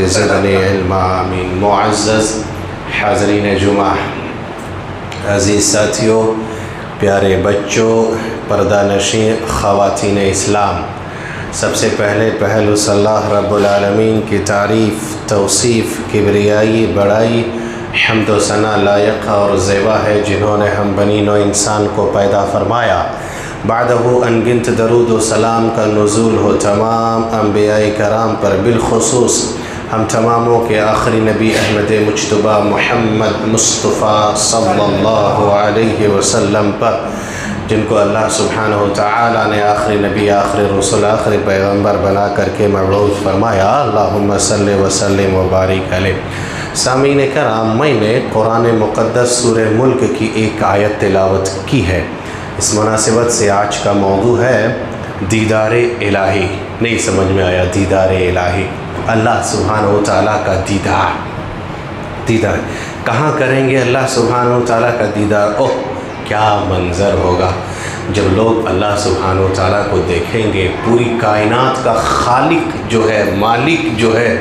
زدنی علما آمین۔ معزز حاضرین جمعہ، عزیز ساتھیوں، پیارے بچوں، پردہ نشین خواتین اسلام، سب سے پہلو اللہ رب العالمین کی تعریف، توصیف، کبریائی، بڑائی، حمد و ثنا لائق اور زیبا ہے جنہوں نے ہم بنی نوع انسان کو پیدا فرمایا۔ بعدہ انگنت درود و سلام کا نزول ہو تمام انبیاء کرام پر، بالخصوص ہم تماموں کے آخری نبی احمد مجتبیٰ محمد مصطفیٰ صلی اللہ علیہ وسلم پر، جن کو اللہ سبحانہ وتعالی نے آخری نبی، آخری رسول، آخری پیغمبر بنا کر کے مبعوث فرمایا۔ اللہم صلی وسلم وبارک علیہ۔ سامعین کرام، میں نے قرآن مقدس سورہ ملک کی ایک آیت تلاوت کی ہے۔ اس مناسبت سے آج کا موضوع ہے دیدار الہی۔ نہیں سمجھ میں آیا؟ دیدار الہی، اللہ سبحانہ وتعالیٰ کا دیدار کہاں کریں گے؟ اللہ سبحانہ وتعالیٰ کا دیدار، اوہ کیا منظر ہوگا جب لوگ اللہ سبحانہ وتعالیٰ کو دیکھیں گے۔ پوری کائنات کا خالق جو ہے، مالک جو ہے،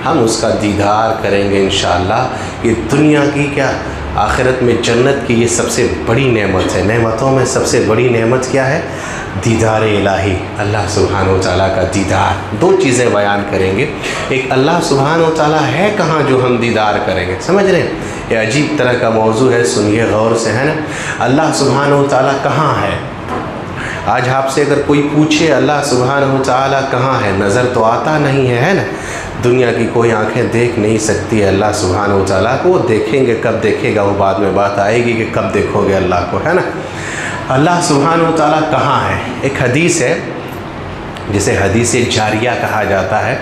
ہم اس کا دیدار کریں گے انشاءاللہ۔ یہ دنیا کی کیا، آخرت میں جنت کی یہ سب سے بڑی نعمت ہے۔ نعمتوں میں سب سے بڑی نعمت کیا ہے؟ دیدار الہی، اللہ سبحانہ وتعالیٰ کا دیدار۔ دو چیزیں بیان کریں گے۔ ایک، اللہ سبحانہ وتعالیٰ ہے کہاں جو ہم دیدار کریں گے؟ سمجھ رہے ہیں؟ یہ عجیب طرح کا موضوع ہے، سنیے غور سے، ہے نا۔ اللہ سبحانہ وتعالیٰ کہاں ہے؟ آج آپ سے اگر کوئی پوچھے اللہ سبحانہ وتعالیٰ کہاں ہے، نظر تو آتا نہیں ہے نا۔ دنیا کی کوئی آنکھیں دیکھ نہیں سکتی ہے اللہ سبحانہ وتعالیٰ کو۔ وہ دیکھیں گے، کب دیکھے گا وہ بعد میں بات آئے گی کہ کب دیکھو گے اللہ کو، ہے نا۔ اللہ سبحانہ وتعالیٰ کہاں ہے؟ ایک حدیث ہے جسے حدیث جاریہ کہا جاتا ہے،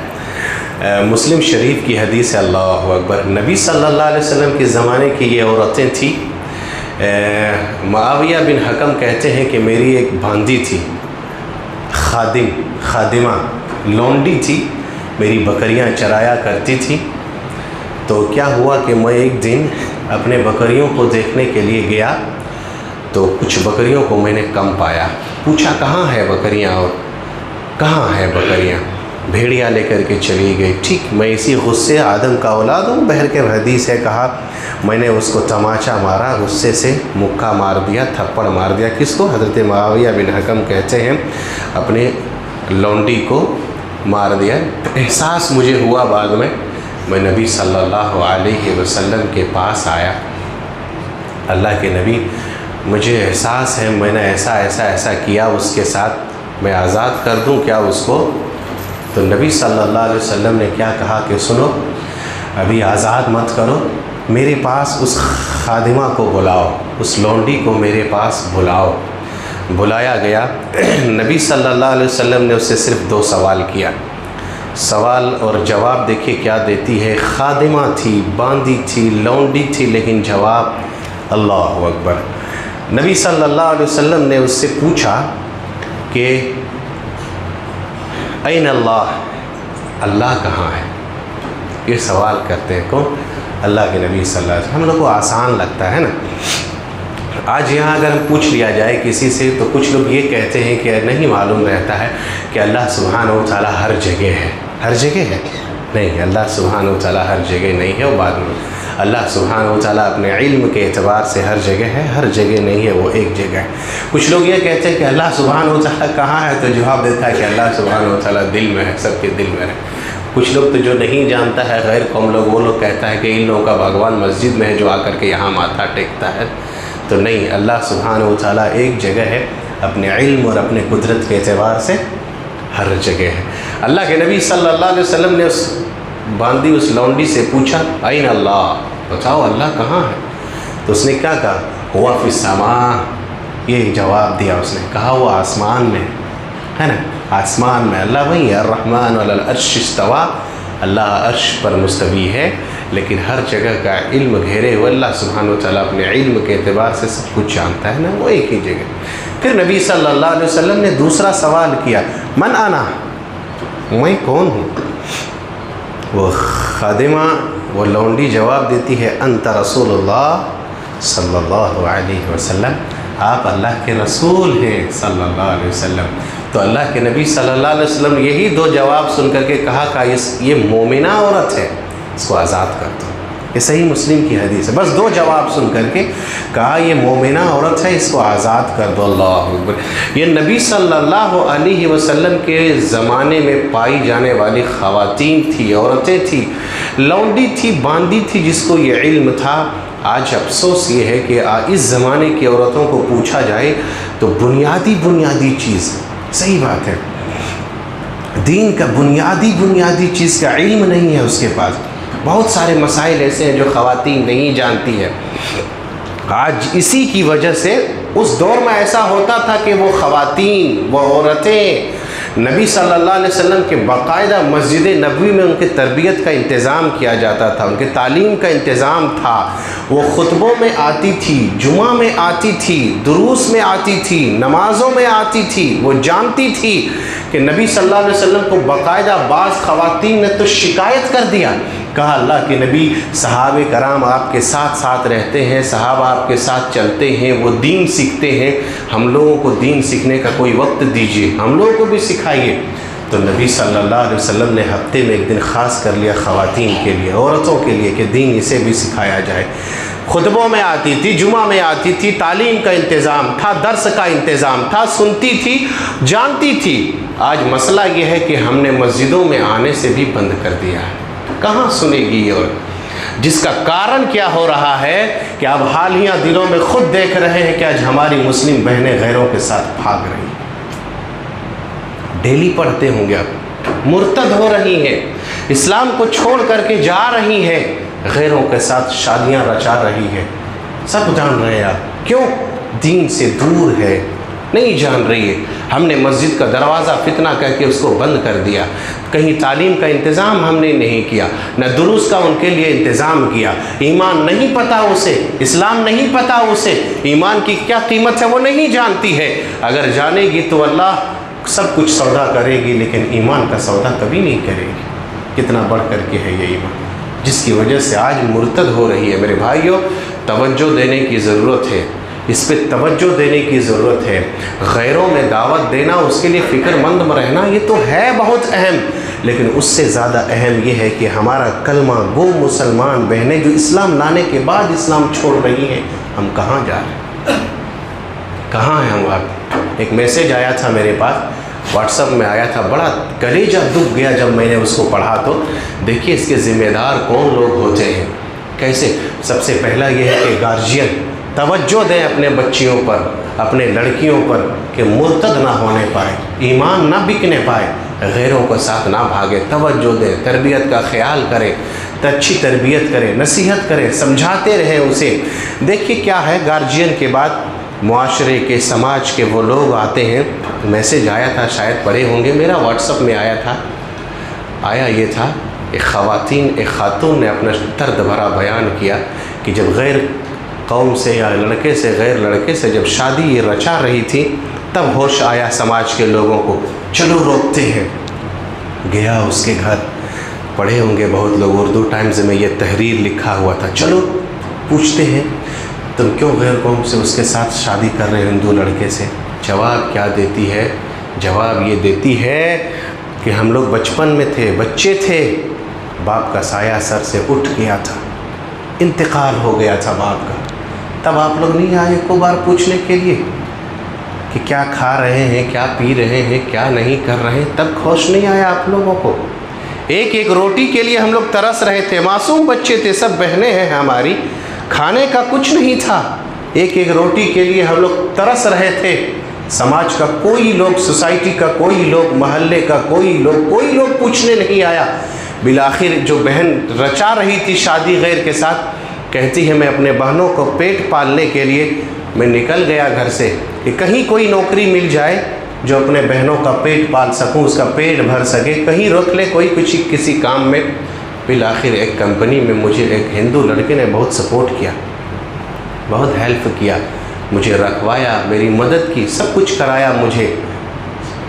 مسلم شریف کی حدیث ہے۔ اللہ اکبر۔ نبی صلی اللہ علیہ وسلم کے زمانے کی یہ عورتیں تھیں۔ معاویہ بن حکم کہتے ہیں کہ میری ایک باندی تھی، خادمہ، لونڈی تھی، میری بکریاں چرایا کرتی تھی۔ تو کیا ہوا کہ میں ایک دن اپنے بکریوں کو دیکھنے کے لیے گیا تو کچھ بکریوں کو میں نے کم پایا۔ پوچھا کہاں ہے بکریاں، اور کہاں ہے بکریاں؟ بھیڑیا لے کر کے چلی گئی۔ ٹھیک، میں اسی غصے، آدم کا اولاد ہوں، بہر کے حدیث ہے، کہا میں نے اس کو تماچا مارا، غصے سے مکہ مار دیا، تھپڑ مار دیا۔ کس کو؟ حضرت معاویہ بن حکم کہتے ہیں اپنے لونڈی کو مار دیا۔ احساس مجھے ہوا بعد میں نبی صلی اللہ علیہ وسلم کے پاس آیا۔ اللہ کے نبی، مجھے احساس ہے میں نے ایسا کیا اس کے ساتھ، میں آزاد کر دوں کیا اس کو؟ تو نبی صلی اللہ علیہ وسلم نے کیا کہا کہ سنو، ابھی آزاد مت کرو، میرے پاس اس خادمہ کو بلاؤ، اس لونڈی کو میرے پاس بلاؤ۔ بلایا گیا۔ نبی صلی اللہ علیہ وسلم نے اس سے صرف 2 سوال کیا۔ سوال اور جواب دیکھیے کیا دیتی ہے۔ خادمہ تھی، باندی تھی، لونڈی تھی، لیکن جواب، اللہ اکبر۔ نبی صلی اللہ علیہ وسلم نے اس سے پوچھا کہ این اللہ، اللہ کہاں ہے؟ یہ سوال کرتے ہیں کون؟ اللہ کے نبی صلی اللہ علیہ وسلم۔ ہم لوگ کو آسان لگتا ہے نا۔ آج یہاں اگر ہم پوچھ لیا جائے کسی سے تو کچھ لوگ یہ کہتے ہیں کہ نہیں معلوم رہتا ہے کہ اللہ سبحانہ وتعالیٰ ہر جگہ ہے۔ ہر جگہ ہے؟ نہیں، اللہ سبحانہ وتعالیٰ ہر جگہ نہیں ہے۔ وہ بعد میں اللہ سبحانہ وتعالیٰ اپنے علم کے اعتبار سے ہر جگہ ہے، ہر جگہ نہیں ہے، وہ ایک جگہ ہے۔ کچھ لوگ یہ کہتے ہیں کہ اللہ سبحانہ وتعالیٰ کہاں ہے، تو جواب دیتا ہے کہ اللہ سبحانہ وتعالیٰ دل میں ہے، سب کے دل میں ہے۔ کچھ لوگ تو جو نہیں جانتا ہے، غیر قوم لوگ، وہ لوگ کہتا ہے کہ ان لوگوں کا بھگوان مسجد میں ہے جو آ کر کے یہاں ماتھا ٹیکتا ہے۔ تو نہیں، اللہ سبحانہ وتعالیٰ ایک جگہ ہے، اپنے علم اور اپنے قدرت کے اعتبار سے ہر جگہ ہے۔ اللہ کے نبی صلی اللہ علیہ وسلم نے اس باندی، اس لونڈی سے پوچھا این اللہ، بتاؤ اللہ کہاں ہے؟ تو اس نے کیا کہا؟ ہوا فی السماء۔ یہ جواب دیا اس نے، کہا وہ آسمان میں ہے نا، آسمان میں اللہ وہی ہے۔ الرحمن علی العرش استوى، اللہ عرش پر مستوی ہے، لیکن ہر جگہ کا علم گھیرے ہوئے اللہ سبحانہ وتعالیٰ اپنے علم کے اعتبار سے سب کچھ جانتا ہے نا، وہ ایک ہی جگہ۔ پھر نبی صلی اللہ علیہ وسلم نے دوسرا سوال کیا، من انا، میں کون ہوں؟ وہ خادمہ، وہ لونڈی جواب دیتی ہے، انت رسول اللہ صلی اللہ علیہ وسلم، آپ اللہ کے رسول ہیں صلی اللہ علیہ وسلم۔ تو اللہ کے نبی صلی اللہ علیہ وسلم یہی دو جواب سن کر کے کہا کہ یہ مومنہ عورت ہے، اس کو آزاد کر دو۔ یہ صحیح مسلم کی حدیث ہے۔ بس دو جواب سن کر کے کہا یہ مومنہ عورت ہے، اس کو آزاد کر دو۔ اللہ اکبر۔ یہ نبی صلی اللہ علیہ وسلم کے زمانے میں پائی جانے والی خواتین تھی، عورتیں تھی، لونڈی تھی، باندی تھی، جس کو یہ علم تھا۔ آج افسوس یہ ہے کہ اس زمانے کی عورتوں کو پوچھا جائے تو بنیادی چیز، صحیح بات ہے، دین کا بنیادی چیز کا علم نہیں ہے اس کے پاس۔ بہت سارے مسائل ایسے ہیں جو خواتین نہیں جانتی ہے۔ آج اسی کی وجہ سے اس دور میں ایسا ہوتا تھا کہ وہ خواتین، وہ عورتیں نبی صلی اللہ علیہ وسلم کے باقاعدہ مسجد نبوی میں ان کی تربیت کا انتظام کیا جاتا تھا، ان کے تعلیم کا انتظام تھا۔ وہ خطبوں میں آتی تھی، جمعہ میں آتی تھی، دروس میں آتی تھی، نمازوں میں آتی تھی۔ وہ جانتی تھی کہ نبی صلی اللہ علیہ وسلم کو باقاعدہ بعض خواتین نے تو شکایت کر دیا، کہا اللہ کے نبی صحابہ کرام آپ کے ساتھ رہتے ہیں، صحابہ آپ کے ساتھ چلتے ہیں، وہ دین سیکھتے ہیں، ہم لوگوں کو دین سیکھنے کا کوئی وقت دیجیے، ہم لوگوں کو بھی سکھائیے۔ تو نبی صلی اللہ علیہ وسلم نے ہفتے میں ایک دن خاص کر لیا خواتین کے لیے، عورتوں کے لیے، کہ دین اسے بھی سکھایا جائے۔ خطبوں میں آتی تھی، جمعہ میں آتی تھی، تعلیم کا انتظام تھا، درس کا انتظام تھا، سنتی تھی، جانتی تھی۔ آج مسئلہ یہ ہے کہ ہم نے مسجدوں میں آنے سے بھی بند کر دیا ہے۔ کہاں سنے گی یہ؟ اور جس کا کارن کیا ہو رہا ہے کہ اب حالیہ دنوں میں خود دیکھ رہے ہیں کہ آج ہماری مسلم بہنیں غیروں کے ساتھ بھاگ رہی ہیں، ڈیلی پڑھتے ہوں گے، اب مرتد ہو رہی ہیں، اسلام کو چھوڑ کر کے جا رہی ہیں، غیروں کے ساتھ شادیاں رچا رہی ہیں۔ سب جان رہے ہیں آپ، کیوں؟ دین سے دور ہے، نہیں جان رہی ہے۔ ہم نے مسجد کا دروازہ فتنہ کہہ کے اس کو بند کر دیا، کہیں تعلیم کا انتظام ہم نے نہیں کیا، نہ دروس کا ان کے لیے انتظام کیا۔ ایمان نہیں پتہ اسے، اسلام نہیں پتہ اسے، ایمان کی کیا قیمت ہے وہ نہیں جانتی ہے۔ اگر جانے گی تو اللہ سب کچھ سودا کرے گی، لیکن ایمان کا سودا کبھی نہیں کرے گی۔ کتنا بڑھ کر کے ہے یہ ایمان، جس کی وجہ سے آج مرتد ہو رہی ہے۔ میرے بھائیوں، توجہ دینے کی ضرورت ہے، اس پہ توجہ دینے کی ضرورت ہے۔ غیروں میں دعوت دینا، اس کے لیے فکر مند رہنا، یہ تو ہے بہت اہم، لیکن اس سے زیادہ اہم یہ ہے کہ ہمارا کلمہ گو مسلمان بہنیں جو اسلام لانے کے بعد اسلام چھوڑ رہی ہیں، ہم کہاں جا رہے ہیں؟ کہاں ہیں ہم؟ آپ ایک میسیج آیا تھا میرے پاس، واٹس ایپ میں آیا تھا، بڑا کلیجہ دکھ گیا جب میں نے اس کو پڑھا۔ تو دیکھیے اس کے ذمہ دار کون لوگ ہوتے ہیں، کیسے؟ سب سے پہلا یہ ہے کہ گارجین توجہ دیں اپنے بچیوں پر، اپنے لڑکیوں پر، کہ مرتد نہ ہونے پائے، ایمان نہ بکنے پائے، غیروں کو ساتھ نہ بھاگے۔ توجہ دیں، تربیت کا خیال کریں، اچھی تربیت کریں، نصیحت کریں، سمجھاتے رہیں اسے۔ دیکھیے کیا ہے، گارجین کے بعد معاشرے کے، سماج کے وہ لوگ آتے ہیں۔ میسیج آیا تھا، شاید پڑھے ہوں گے، میرا واٹس ایپ میں آیا یہ تھا، ایک خاتون نے اپنا درد بھرا بیان کیا کہ جب غیر قوم سے یا لڑکے سے، غیر لڑکے سے جب شادی یہ رچا رہی تھی، تب ہوش آیا سماج کے لوگوں کو، چلو روکتے ہیں۔ گیا اس کے گھر، پڑھے ہوں گے بہت لوگ، اردو ٹائمز میں یہ تحریر لکھا ہوا تھا، چلو پوچھتے ہیں تم کیوں غیر قوم سے اس کے ساتھ شادی کر رہے ہو، ہندو لڑکے سے؟ جواب کیا دیتی ہے؟ جواب یہ دیتی ہے کہ ہم لوگ بچپن میں تھے، بچے تھے، باپ کا سایہ سر سے اٹھ گیا تھا، انتقال ہو گیا تھا باپ کا، تب آپ لوگ نہیں آئے کو بار پوچھنے کے لیے کہ کیا کھا رہے ہیں، کیا پی رہے ہیں، کیا نہیں کر رہے ہیں، تب ہوش نہیں آیا آپ لوگوں کو؟ ایک ایک روٹی کے لیے ہم لوگ ترس رہے تھے، معصوم بچے تھے، سب بہنیں ہیں ہماری، کھانے کا کچھ نہیں تھا، ایک ایک روٹی کے لیے ہم لوگ ترس رہے تھے۔ سماج کا کوئی لوگ، سوسائٹی کا کوئی لوگ، محلے کا کوئی لوگ پوچھنے نہیں آیا۔ بالآخر جو بہن رچا رہی تھی شادی غیر کے ساتھ، کہتی ہے میں اپنے بہنوں کو پیٹ پالنے کے لیے میں نکل گیا گھر سے کہ کہیں کوئی نوکری مل جائے جو اپنے بہنوں کا پیٹ پال سکوں، اس کا پیٹ بھر سکے، کہیں روک لے کوئی کسی کام میں۔ بالآخر ایک کمپنی میں مجھے ایک ہندو لڑکے نے بہت سپورٹ کیا، بہت ہیلپ کیا، مجھے رکھوایا، میری مدد کی، سب کچھ کرایا مجھے۔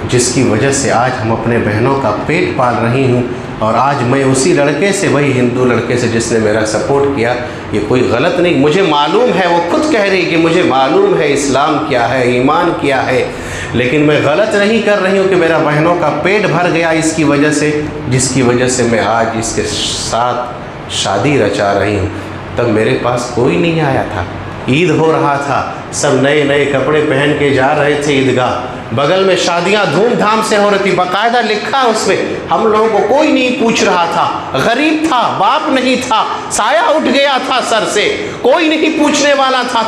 جس کی وجہ سے آج ہم اپنے بہنوں کا پیٹ پال رہی ہوں، اور آج میں اسی لڑکے سے، وہی ہندو لڑکے سے جس نے میرا سپورٹ کیا، یہ کوئی غلط نہیں، مجھے معلوم ہے، وہ خود کہہ رہی کہ مجھے معلوم ہے اسلام کیا ہے، ایمان کیا ہے، لیکن میں غلط نہیں کر رہی ہوں کہ میرا بہنوں کا پیٹ بھر گیا اس کی وجہ سے، جس کی وجہ سے میں آج اس کے ساتھ شادی رچا رہی ہوں۔ تب میرے پاس کوئی نہیں آیا تھا، عید ہو رہا تھا، سب نئے نئے کپڑے پہن کے جا رہے تھے عیدگاہ، بغل میں شادیاں دھوم دھام سے ہو رہی تھی، باقاعدہ لکھا اس میں، ہم لوگوں کو کوئی نہیں پوچھ رہا تھا، غریب تھا، باپ نہیں تھا، سایہ اٹھ گیا تھا سر سے، کوئی نہیں پوچھنے والا تھا۔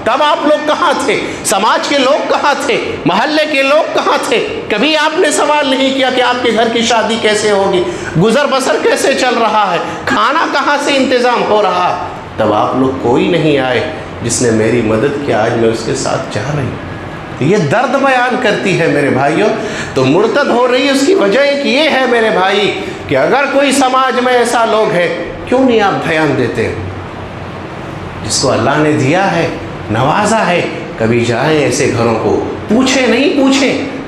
تب آپ لوگ کہاں تھے؟ سماج کے لوگ کہاں تھے؟ محلے کے لوگ کہاں تھے؟ کبھی آپ نے سوال نہیں کیا کہ آپ کے گھر کی شادی کیسے ہوگی، گزر بسر کیسے چل رہا ہے، کھانا کہاں سے انتظام ہو رہا؟ تب آپ لوگ کوئی نہیں آئے جس نے میری مدد کیا، آج میں اس کے ساتھ جا رہی ہوں۔ یہ درد بیان کرتی ہے میرے بھائیوں۔ تو مرتد ہو رہی ہے، اس کی وجہ ایک یہ ہے میرے بھائی کہ اگر کوئی سماج میں ایسا لوگ ہے، کیوں نہیں آپ دھیان دیتے؟ جس کو اللہ نے دیا ہے، نوازا ہے، کبھی جائیں ایسے گھروں کو، پوچھیں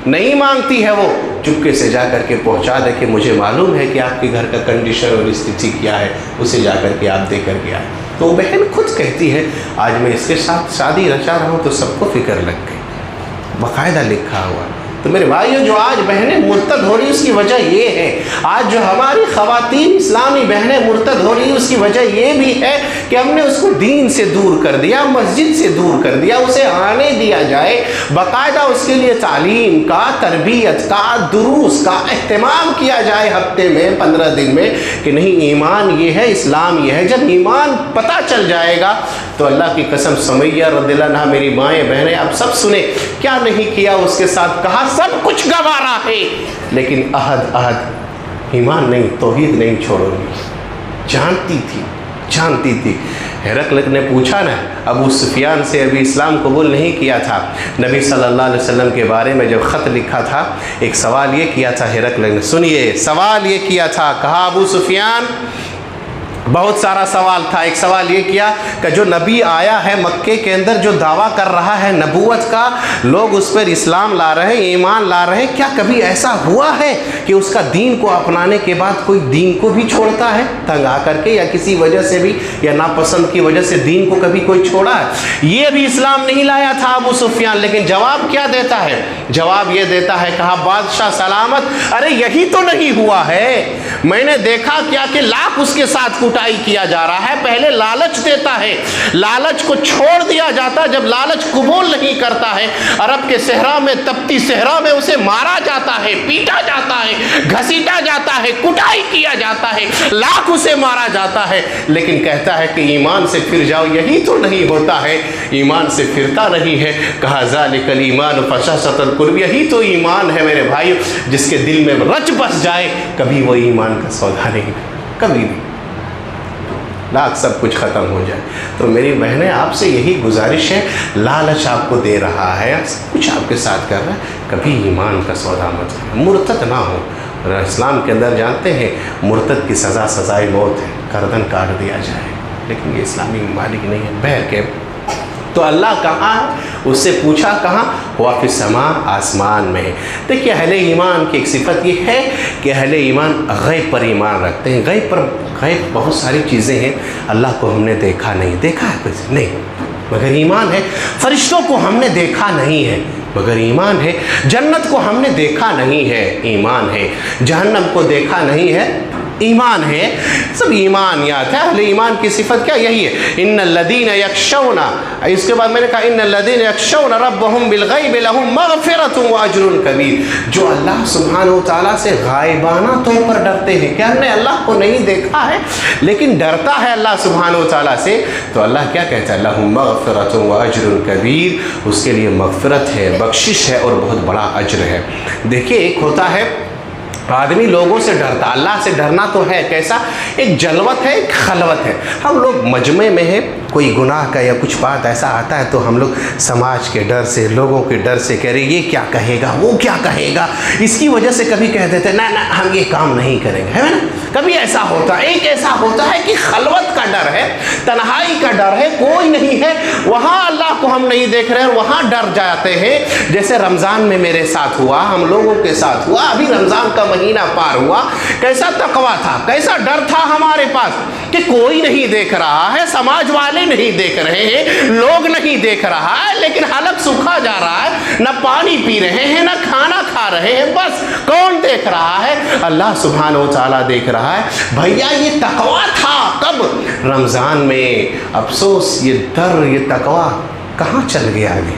نہیں مانگتی ہے وہ، چپکے سے جا کر کے پہنچا دے کہ مجھے معلوم ہے کہ آپ کے گھر کا کنڈیشن اور استھتی کیا ہے، اسے جا کر کے آپ دے کر کے آئے۔ تو وہ بہن خود کہتی ہے آج میں اس کے ساتھ شادی رچا رہا ہوں تو سب کو فکر لگ گئی، باقاعدہ لکھا ہوا۔ تو میرے بھائیوں، جو آج بہنیں مرتد ہو رہی اس کی وجہ یہ ہے، آج جو ہماری خواتین اسلامی بہنیں مرتد ہو رہی اس کی وجہ یہ بھی ہے کہ ہم نے اس کو دین سے دور کر دیا، مسجد سے دور کر دیا، اسے آنے دیا جائے، باقاعدہ اس کے لیے تعلیم کا، تربیت کا، دروس کا اہتمام کیا جائے ہفتے میں، 15 دن میں، کہ نہیں ایمان یہ ہے، اسلام یہ ہے۔ جب ایمان پتہ چل جائے گا تو اللہ کی قسم، سمیہ رضی اللہ عنہا، میری مائیں بہنیں آپ سب سنیں، کیا نہیں کیا اس کے ساتھ، کہا سب کچھ گوارا ہے لیکن عہد ایمان نہیں، توحید نہیں چھوڑو گی۔ جانتی تھی۔ ہرقل نے پوچھا نا ابو سفیان سے، ابھی اسلام قبول نہیں کیا تھا، نبی صلی اللہ علیہ وسلم کے بارے میں جب خط لکھا تھا، ایک سوال یہ کیا تھا ہرقل نے، سنیے سوال یہ کیا تھا، کہا ابو سفیان، بہت سارا سوال تھا، ایک سوال یہ کیا کہ جو نبی آیا ہے مکے کے اندر، جو دعویٰ کر رہا ہے نبوت کا، لوگ اس پر اسلام لا رہے ہیں، ایمان لا رہے ہیں، کیا کبھی ایسا ہوا ہے کہ اس کا دین کو اپنانے کے بعد کوئی دین کو بھی چھوڑتا ہے، تنگ آ کر کے یا کسی وجہ سے بھی، یا ناپسند کی وجہ سے دین کو کبھی کوئی چھوڑا ہے؟ یہ بھی اسلام نہیں لایا تھا ابو سفیان، لیکن جواب کیا دیتا ہے؟ جواب یہ دیتا ہے، کہا بادشاہ سلامت، ارے یہی تو نہیں ہوا ہے، میں نے دیکھا کیا کہ لاکھ اس کے ساتھ کیا جا رہا ہے، پہلے لالچ دیتا ہے، لالچ کو چھوڑ دیا جاتا ہے، جب لالچ قبول نہیں کرتا ہے، عرب کے صحرا میں، تپتی صحرا میں اسے مارا جاتا ہے، پیٹا جاتا ہے، گھسیٹا جاتا ہے، کٹائی کیا جاتا ہے، لاکھ اسے مارا جاتا ہے، لیکن کہتا ہے کہ ایمان سے پھر جاؤ، یہی تو نہیں ہوتا ہے، ایمان سے پھرتا نہیں ہے۔ کہا ذالک الایمان فشاشۃ القلوب، یہی تو ایمان ہے میرے بھائی، جس کے دل میں رچ بس جائے، کبھی وہ ایمان کا سودا نہیں، کبھی نہیں، لاکھ سب کچھ ختم ہو جائے۔ تو میری بہنیں آپ سے یہی گزارش ہے، لالچ آپ کو دے رہا ہے، سب کچھ آپ کے ساتھ کر رہا ہے، کبھی ایمان کا سودا مت کریں، مرتد نہ ہو۔ اور اسلام کے اندر جانتے ہیں مرتد کی سزا سزائے موت ہے، گردن کاٹ دیا جائے، لیکن یہ اسلامی ممالک نہیں ہے۔ بہرکیف تو اللہ کہاں ہے؟ اس سے پوچھا کہاں؟ ہوا فی السماء، آسمان میں ہے۔ دیکھیے اہل ایمان کی ایک صفت یہ ہے کہ اہل ایمان غیب پر ایمان رکھتے ہیں۔ غیب بہت ساری چیزیں ہیں، اللہ کو ہم نے دیکھا نہیں، دیکھا ہے کچھ نہیں مگر ایمان ہے۔ فرشتوں کو ہم نے دیکھا نہیں ہے مگر ایمان ہے۔ جنت کو ہم نے دیکھا نہیں ہے، ایمان ہے۔ جہنم کو دیکھا نہیں ہے، ایمان ہے۔ سب ایمان یاد ہے۔ اہل ایمان کی صفت کیا؟ یہی ہے، ان الذین یخشون، اس کے بعد میں نے کہا ان الذین یخشون ربهم بالغیب لهم مغفرۃ واجر کبیر، جو اللہ سبحانہ و تعالیٰ سے غائبانہ طور پر ڈرتے ہیں، کہ ہم نے اللہ کو نہیں دیکھا ہے لیکن ڈرتا ہے اللہ سبحانہ و تعالیٰ سے، تو اللہ کیا کہتا ہے؟ لهم مغفرۃ واجر کبیر، اس کے لیے مغفرت ہے، بخشش ہے اور بہت بڑا اجر ہے۔ دیکھیے ایک ہوتا ہے آدمی لوگوں سے ڈرتا، اللہ سے ڈرنا تو ہے کیسا؟ ایک جلوت ہے، ایک خلوت ہے۔ ہم لوگ مجمع میں ہیں، کوئی گناہ کا یا کچھ بات ایسا آتا ہے تو ہم لوگ سماج کے ڈر سے، لوگوں کے ڈر سے کہہ رہے یہ کیا کہے گا، وہ کیا کہے گا، اس کی وجہ سے کبھی کہہ دیتے نہ ہم یہ کام نہیں کریں گے، ہے نا؟ کبھی ایسا ہوتا ہے، ایک ایسا ہوتا ہے کہ خلوت کا ڈر ہے، تنہائی کا ڈر ہے، کوئی نہیں ہے، وہاں اللہ کو ہم نہیں دیکھ رہے ہیں، وہاں ڈر جاتے ہیں۔ جیسے رمضان میں میرے ساتھ ہوا، ہم لوگوں کے ساتھ ہوا، ابھی رمضان کا مہینہ پار ہوا، کیسا تقویٰ تھا، کیسا ڈر تھا ہمارے پاس کہ کوئی نہیں دیکھ رہا ہے، سماج والے نہیں دیکھ رہے ہیں، لوگ نہیں دیکھ رہا ہے، لیکن حلق سوکھا جا رہا ہے، نہ پانی پی رہے ہیں، نہ کھانا کھا رہے ہیں، بس کون دیکھ رہا ہے؟ اللہ سبحانہ و تعالیٰ دیکھ رہا ہے۔ بھیا یہ تقویٰ تھا کب؟ رمضان میں۔ افسوس یہ ڈر، یہ تقویٰ کہاں چل گیا ابھی؟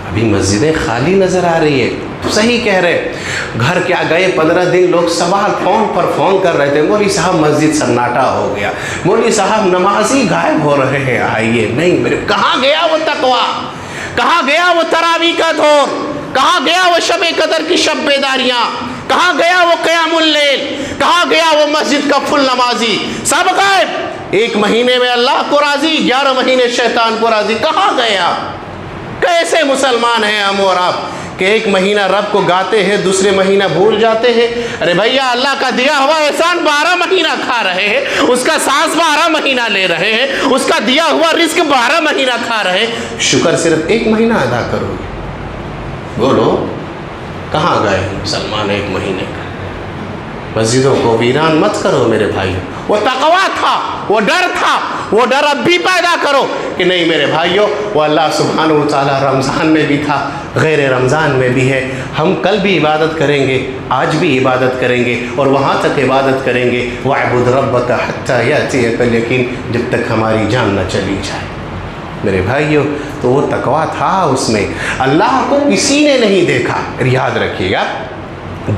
ابھی مسجدیں خالی نظر آ رہی ہے۔ صحیح کہہ رہے، گھر کیا گئے 15 دن لوگ سوال فون پر فون کر رہے تھے، مولوی صاحب مسجد سناٹا ہو گیا، مولوی صاحب نمازی غائب ہو رہے ہیں، آئیے نہیں میرے۔ کہاں گیا وہ تقویٰ؟ کہاں گیا وہ تراویح کا دور؟ کہاں گیا وہ شب قدر کی شب بیداریاں؟ کہاں گیا وہ قیام اللیل؟ کہاں گیا وہ مسجد کا فل نمازی؟ سب غائب۔ 1 مہینے میں اللہ کو راضی، 11 مہینے شیطان کو راضی۔ کہاں گیا؟ کیسے مسلمان ہیں ہم اور آپ کہ 1 مہینہ رب کو گاتے ہیں، دوسرے مہینہ بھول جاتے ہیں؟ ارے بھیا اللہ کا دیا ہوا احسان 12 مہینہ کھا رہے ہیں، اس کا سانس 12 مہینہ لے رہے ہیں، اس کا دیا ہوا رزق 12 مہینہ کھا رہے ہیں، شکر صرف 1 مہینہ ادا کرو گے؟ بولو کہاں گئے مسلمان 1 مہینے کا؟ مسجدوں کو ویران مت کرو میرے بھائیوں۔ وہ تقویٰ تھا، وہ ڈر تھا، وہ ڈر اب بھی پیدا کرو کہ نہیں میرے بھائیوں، وہ اللہ سبحانہ و تعالیٰ رمضان میں بھی تھا، غیر رمضان میں بھی ہے۔ ہم کل بھی عبادت کریں گے، آج بھی عبادت کریں گے، اور وہاں تک عبادت کریں گے وَاعْبُدْ رَبَّكَ حَتَّى يَأْتِيَكَ الْيَقِينُ، جب تک ہماری جان نہ چلی جائے۔ میرے بھائیوں تو وہ تقویٰ تھا، اس میں اللہ کو کسی نے نہیں دیکھا۔ یاد رکھیے گا،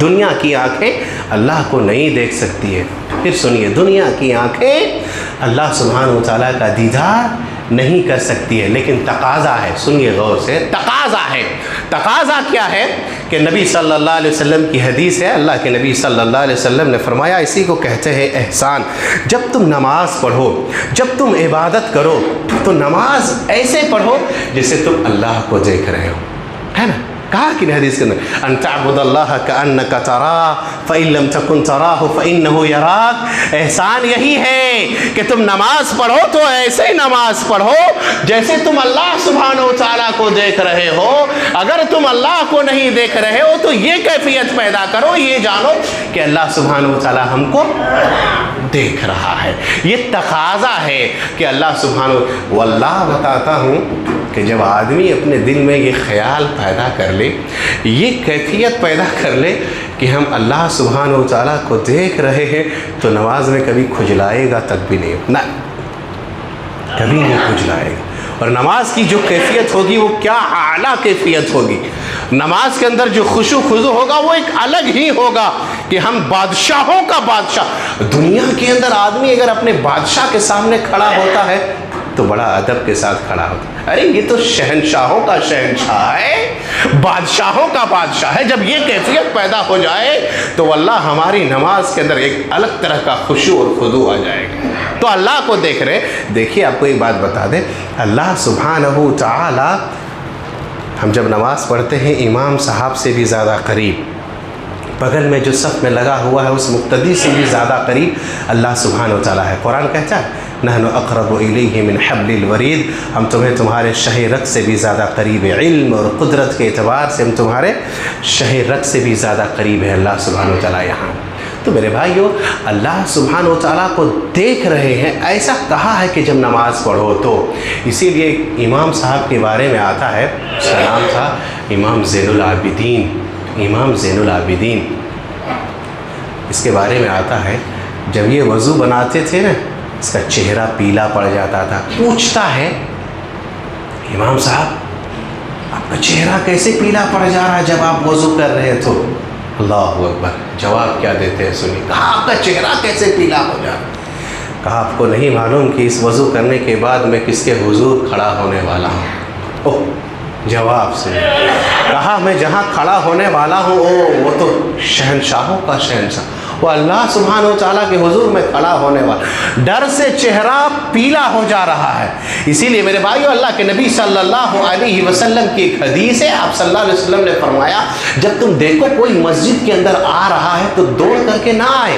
دنیا کی آنکھیں اللہ کو نہیں دیکھ سکتی ہے۔ پھر سنیے، دنیا کی آنکھیں اللہ سبحانہ و تعالیٰ کا دیدار نہیں کر سکتی ہے، لیکن تقاضا ہے، سنیے غور سے، تقاضا ہے۔ تقاضا کیا ہے کہ نبی صلی اللہ علیہ وسلم کی حدیث ہے، اللہ کے نبی صلی اللہ علیہ وسلم نے فرمایا، اسی کو کہتے ہیں احسان۔ جب تم نماز پڑھو، جب تم عبادت کرو، تو نماز ایسے پڑھو جیسے تم اللہ کو دیکھ رہے ہو، ہے نا؟ کہا کہ حدیث کے اندر ان تعبد اللہ کأنک تراہ فإن لم تکن تراہ فإنہ یراک۔ احسان یہی ہے کہ تم نماز پڑھو تو ایسے نماز پڑھو جیسے تم اللہ سبحانہ و تعالیٰ کو دیکھ رہے ہو۔ اگر تم اللہ کو نہیں دیکھ رہے ہو تو یہ کیفیت پیدا کرو، یہ جانو کہ اللہ سبحانہ و تعالیٰ ہم کو دیکھ رہا ہے۔ یہ تقاضا ہے کہ اللہ سبحانہ، واللہ بتاتا ہوں کہ جب آدمی اپنے دل میں یہ خیال پیدا کر لے، یہ کیفیت پیدا کر لے کہ ہم اللہ سبحانہ و تعالیٰ کو دیکھ رہے ہیں، تو نماز میں کبھی کھجلائے گا تک بھی نہیں، نہ کبھی نہیں کھجلائے گا۔ اور نماز کی جو کیفیت ہوگی وہ کیا اعلیٰ کیفیت ہوگی۔ نماز کے اندر جو خشوع خضوع ہوگا وہ ایک الگ ہی ہوگا کہ ہم بادشاہوں کا بادشاہ۔ دنیا کے اندر آدمی اگر اپنے بادشاہ کے سامنے کھڑا ہوتا ہے تو بڑا ادب کے ساتھ کھڑا ہوتا ہے، ارے یہ تو شہنشاہوں کا شہنشاہ ہے، بادشاہوں کا بادشاہ ہے۔ جب یہ کیفیت پیدا ہو جائے تو واللہ ہماری نماز کے اندر ایک الگ طرح کا خشوع اور خضوع آ جائے گا۔ تو اللہ کو دیکھ رہے۔ دیکھیے آپ کو ایک بات بتا دیں، اللہ سبحانہ و تعالی، ہم جب نماز پڑھتے ہیں امام صاحب سے بھی زیادہ قریب، بغل میں جو صف میں لگا ہوا ہے اس مقتدی سے بھی زیادہ قریب اللہ سبحانہ و تعالیٰ ہے۔ قرآن کہتا ہے نحن اقرب الیہ من حبل الورید، ہم تمہیں تمہارے شہ رگ سے بھی زیادہ قریب ہے۔ علم اور قدرت کے اعتبار سے ہم تمہارے شہ رگ سے بھی زیادہ قریب ہے اللہ سبحانہ و تعالیٰ یہاں۔ تو میرے بھائیو، اللہ سبحانہ و تعالیٰ کو دیکھ رہے ہیں، ایسا کہا ہے کہ جب نماز پڑھو تو۔ اسی لیے امام صاحب کے بارے میں آتا ہے، اس کا نام تھا امام زین العابدین، امام زین العابدین۔ اس کے بارے میں آتا ہے جب یہ وضو بناتے تھے نا، اس کا چہرہ پیلا پڑ جاتا تھا۔ پوچھتا ہے امام صاحب آپ کا چہرہ کیسے پیلا پڑ جا رہا ہے جب آپ وضو کر رہے تو؟ اللہ اکبر، جواب کیا دیتے ہیں سنیے۔ کہا آپ کا چہرہ کیسے پیلا ہو جا رہا؟ کہا آپ کو نہیں معلوم کہ اس وضو کرنے کے بعد میں کس کے حضور کھڑا ہونے والا ہوں؟ اوہ، جواب سے کہا میں جہاں کھڑا ہونے والا ہوں وہ تو شہنشاہوں کا شہنشاہ، وہ اللہ سبحانہ و تعالیٰ کے حضور میں کھڑا ہونے والا۔ ڈر سے چہرہ پیلا ہو جا رہا ہے۔ اسی لیے میرے بھائیو، اللہ کے نبی صلی اللہ علیہ وسلم کی ایک حدیث ہے، آپ صلی اللہ علیہ وسلم نے فرمایا جب تم دیکھو کوئی مسجد کے اندر آ رہا ہے تو دوڑ کر کے نہ آئے،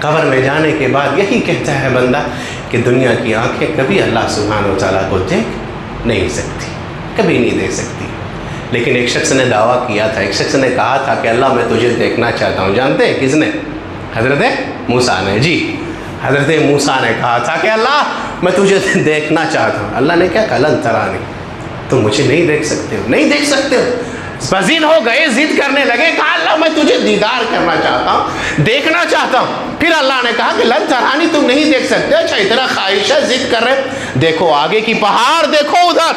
قبر میں جانے کے بعد یہی کہتا ہے بندہ کہ دنیا کی آنکھیں کبھی اللہ سبحانہ و تعالیٰ کو دیکھ نہیں سکتی، کبھی نہیں دیکھ سکتی۔ لیکن ایک شخص نے دعویٰ کیا تھا، ایک شخص نے کہا تھا کہ اللہ میں تجھے دیکھنا چاہتا ہوں۔ جانتے ہیں کس نے؟ حضرت موسیٰ نے۔ جی، حضرت موسیٰ نے کہا تھا کہ اللہ میں تجھے دیکھنا چاہتا ہوں۔ اللہ نے کیا کہا؟ لن ترانی، تم مجھے نہیں دیکھ سکتے ہو، نہیں دیکھ سکتے ہو۔ بزید ہو گئے، ضد کرنے لگے، کہا اللہ میں تجھے دیدار کرنا چاہتا ہوں، دیکھنا چاہتا ہوں۔ پھر اللہ نے کہا کہ لن ترانی، تم نہیں دیکھ سکتے۔ اچھا اتنا خواہش ہے، ضد کر رہے، دیکھو آگے کی پہاڑ دیکھو، ادھر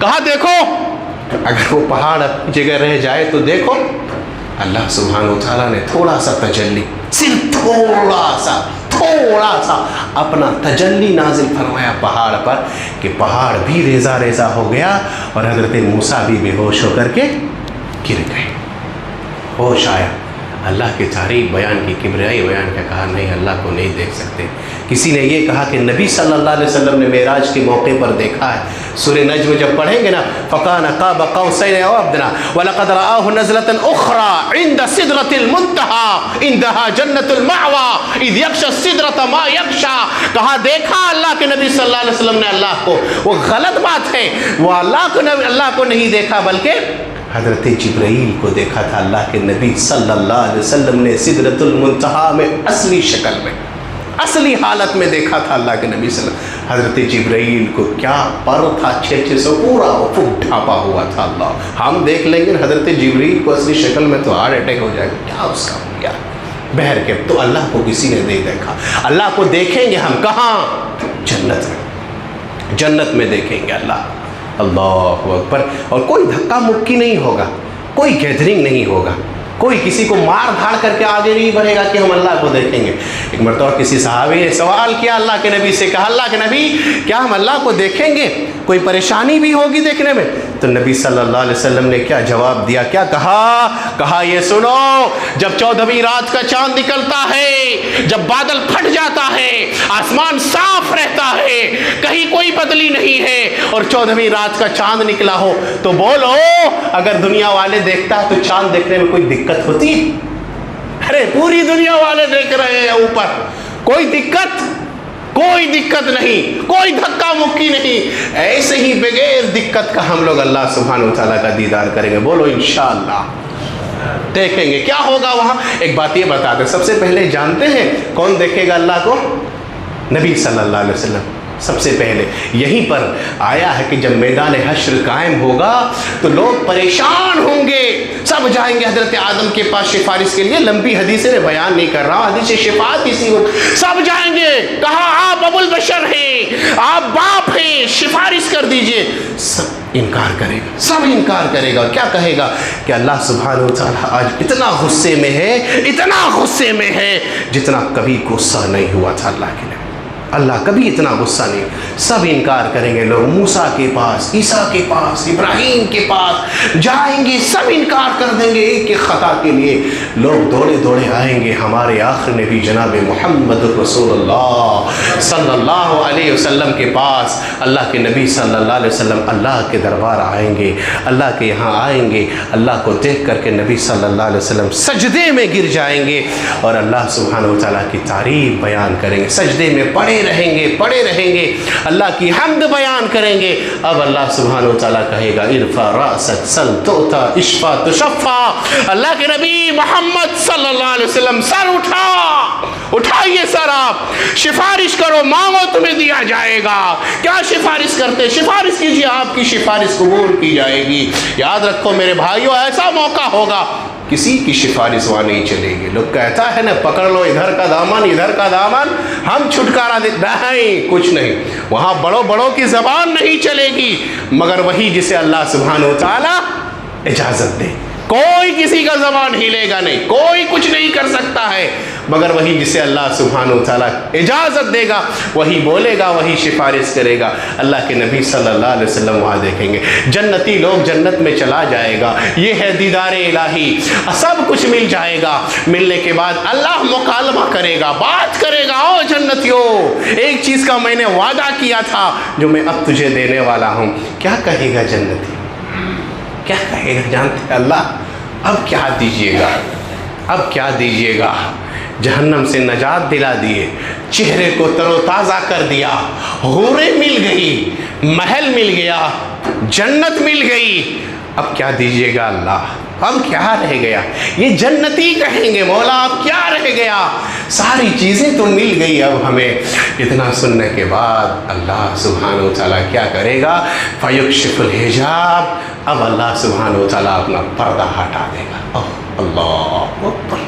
کہا دیکھو، اگر وہ پہاڑ اپنی جگہ رہ جائے تو دیکھو۔ اللہ سبحانہ و تعالیٰ نے تھوڑا سا تجلی، صرف تھوڑا سا اپنا تجلی نازل فرمایا پہاڑ پر کہ پہاڑ بھی ریزہ ریزہ ہو گیا اور حضرت موسیٰ بھی بے ہوش ہو کر کے گر گئے۔ ہوش آیا، اللہ کی تعریف بیان کی، کبریائی بیان کیا، کہا نہیں اللہ کو نہیں دیکھ سکتے۔ کسی نے یہ کہا کہ نبی صلی اللہ علیہ وسلم نے معراج کے موقع پر دیکھا ہے۔ سورہ نجم جب پڑھیں گے نا، فَكَانَ قَابَ قَوْسَيْنِ أَوْ أَدْنَىٰ وَلَقَدْ رَآهُ نَزْلَةً أُخْرَىٰ عِندَ سِدْرَةِ الْمُنتَهَىٰ عِندَهَا جَنَّةُ الْمَأْوَىٰ إِذْ يَغْشَى السِّدْرَةَ مَا يَغْشَىٰ۔ کہا دیکھا اللہ کے نبی صلی اللہ علیہ وسلم نے اللہ کو، وہ غلط بات ہے، وہ اللہ کو نہیں دیکھا بلکہ حضرت جبرائیل کو دیکھا تھا۔ اللہ کے نبی صلی اللہ علیہ وسلم نے سدرۃ المنتہا میں اصلی شکل میں، اصلی حالت میں دیکھا تھا اللہ کے نبی صلی اللہ علیہ وسلم۔ حضرت جبرائیل کو کیا پر تھا، 600 پورا افق ڈھانپا ہوا تھا۔ اللہ ہم دیکھ لیں گے حضرت جبرائیل کو اصلی شکل میں تو ہارٹ اٹیک ہو جائے گا، کیا اس کا ہو گیا بہر کے۔ تو اللہ کو کسی نے نہیں دیکھا۔ اللہ کو دیکھیں گے ہم کہاں؟ جنت میں، جنت میں دیکھیں گے اللہ۔ اللہ اکبر۔ اور کوئی دھکا مکی نہیں ہوگا، کوئی گیدرنگ نہیں ہوگا، کوئی کسی کو مار دھاڑ کر کے آگے نہیں بڑھے گا کہ ہم اللہ کو دیکھیں گے۔ ایک مرتبہ کسی صحابی نے سوال کیا اللہ کے نبی سے، کہا اللہ کے نبی کیا ہم اللہ کو دیکھیں گے؟ کوئی پریشانی بھی ہوگی دیکھنے میں؟ تو نبی صلی اللہ علیہ وسلم نے کیا جواب دیا؟ کیا کہا یہ سنو، جب 14ویں رات کا چاند نکلتا ہے، جب بادل پھٹ جاتا ہے، آسمان صاف رہتا ہے، کہیں کوئی بدلی نہیں ہے، اور 14ویں رات کا چاند نکلا ہو تو بولو اگر دنیا والے دیکھتا ہے تو چاند دیکھنے میں کوئی دقت ہوتی ہے؟ ارے پوری دنیا والے دیکھ رہے ہیں اوپر، کوئی دقت نہیں، کوئی دھکا مکی نہیں۔ ایسے ہی بغیر دقت کا ہم لوگ اللہ سبحانہ و تعالیٰ کا دیدار کریں گے۔ بولو انشاءاللہ دیکھیں گے۔ کیا ہوگا وہاں؟ ایک بات یہ بتا دیں، سب سے پہلے جانتے ہیں کون دیکھے گا اللہ کو؟ نبی صلی اللہ علیہ وسلم سب سے پہلے۔ یہیں پر آیا ہے کہ جب میدان حشر قائم ہوگا تو لوگ پریشان ہوں گے، سب جائیں گے حضرت آدم کے پاس سفارش کے لیے۔ لمبی حدیثیں میں بیان نہیں کر رہا ہوں، حدیث شفاعت اسی ہو، سب جائیں گے، کہا آپ ابو البشر ہیں، آپ باپ ہیں، سفارش کر دیجئے۔ سب انکار کرے گا، سب انکار کرے گا۔ کیا کہے گا کہ اللہ سبحانہ و تعالیٰ آج اتنا غصے میں ہے، اتنا غصے میں ہے جتنا کبھی غصہ نہیں ہوا تھا اللہ کے نبی۔ اللہ کبھی اتنا غصہ نہیں۔ سب انکار کریں گے لوگ، موسیٰ کے پاس، عیسیٰ کے پاس، ابراہیم کے پاس جائیں گے، سب انکار کر دیں گے ایک ایک خطا کے لیے۔ لوگ دوڑے دوڑے آئیں گے ہمارے آخر نبی جناب محمد رسول اللہ صلی اللہ علیہ وسلم کے پاس۔ اللہ کے نبی صلی اللہ علیہ وسلم اللہ کے دربار آئیں گے، اللہ کے یہاں آئیں گے، اللہ کو دیکھ کر کے نبی صلی اللہ علیہ وسلم سجدے میں گر جائیں گے اور اللہ سبحانہ و تعالیٰ کی تعریف بیان کریں گے، سجدے میں پڑے رہیں گے، اللہ کی حمد بیان کریں گے۔ اب اللہ سبحانہ و تعالیٰ کہے گا ارفع رأسک سل تؤتا اشفع تشفع۔ اللہ کے نبی محمد صلی اللہ علیہ وسلم سر اٹھائیے سر، آپ سفارش کرو، مانگو تمہیں دیا جائے گا۔ کیا سفارش کرتے؟ سفارش کیجیے، آپ کی سفارش قبول کی جائے گی۔ یاد رکھو میرے بھائیو، ایسا موقع ہوگا کسی کی سفارش وہاں نہیں چلے گی۔ لوگ کہتا ہے نا پکڑ لو ادھر کا دامن ہم چھٹکارا دے، نہیں کچھ نہیں، وہاں بڑوں کی زبان نہیں چلے گی مگر وہی جسے اللہ سبحانہ و تعالیٰ اجازت دے۔ کوئی کسی کا زبان ہلے گا نہیں، کوئی کچھ نہیں کر سکتا ہے مگر وہی جسے اللہ سبحانہ و تعالیٰ اجازت دے گا، وہی بولے گا، وہی سفارش کرے گا۔ اللہ کے نبی صلی اللہ علیہ وسلم وہاں دیکھیں گے، جنتی لوگ جنت میں چلا جائے گا۔ یہ ہے دیدار الہی، سب کچھ مل جائے گا۔ ملنے کے بعد اللہ مکالمہ کرے گا، بات کرے گا، او جنتیوں ایک چیز کا میں نے وعدہ کیا تھا جو میں اب تجھے دینے والا ہوں۔ کیا کہے گا جنتی؟ کیا کہے گا؟ جانتے اللہ اب کیا دیجیے گا؟ اب کیا دیجیے گا؟ جہنم سے نجات دلا دیے، چہرے کو تر و تازہ کر دیا، حوریں مل گئی، محل مل گیا، جنت مل گئی، اب کیا دیجیے گا اللہ؟ اب کیا رہ گیا؟ یہ جنتی کہیں گے مولا اب کیا رہ گیا؟ ساری چیزیں تو مل گئی اب ہمیں۔ اتنا سننے کے بعد اللہ سبحانہ و تعالیٰ کیا کرے گا؟ فَيُكْشِفُ الْحِجَابِ، اب اللہ سبحانہ و تعالیٰ اپنا پردہ ہٹا دے گا۔ اللہ اکبر،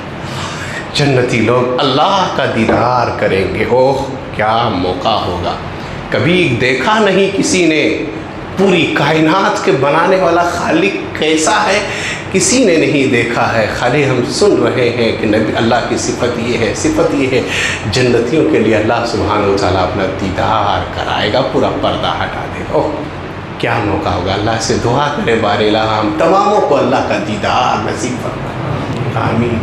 جنتی لوگ اللہ کا دیدار کریں گے۔ اوہ کیا موقع ہوگا، کبھی دیکھا نہیں کسی نے، پوری کائنات کے بنانے والا خالق کیسا ہے کسی نے نہیں دیکھا ہے، خالی ہم سن رہے ہیں کہ نبی اللہ کی صفت یہ ہے، صفت یہ ہے۔ جنتیوں کے لیے اللہ سبحانہ و تعالیٰ اپنا دیدار کرائے گا، پورا پردہ ہٹا دے گا۔ اوہ کیا موقع ہوگا، اللہ سے دعا کرے بار الہ ہم تماموں کو اللہ کا دیدار نصیب فرمائے، آمین۔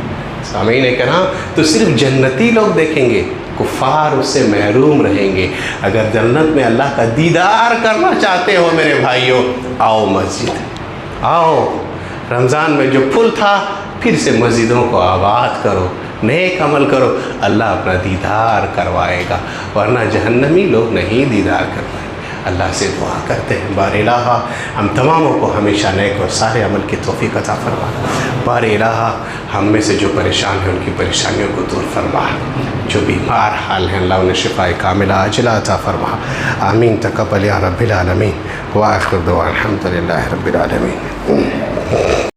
سامعین کرام، تو صرف جنتی لوگ دیکھیں گے، کفار اس سے محروم رہیں گے۔ اگر جنت میں اللہ کا دیدار کرنا چاہتے ہو میرے بھائیوں، آؤ مسجد، آؤ رمضان میں جو پھل تھا پھر سے مسجدوں کو آباد کرو، نیک عمل کرو، اللہ اپنا دیدار کروائے گا، ورنہ جہنمی لوگ نہیں دیدار کر پائیں۔ اللہ سے دعا کرتے ہیں بار الہ ہم تماموں کو ہمیشہ نیک اور سارے عمل کی توفیق عطا فرما۔ بار الہ ہم میں سے جو پریشان ہیں ان کی پریشانیوں کو دور فرما، جو بیمار حال ہیں اللہ انہیں شفاء کاملہ عاجلہ عطا فرما، آمین۔ تقبل یا رب العالمین، وآخر دعوانا الحمد للہ رب العالمین۔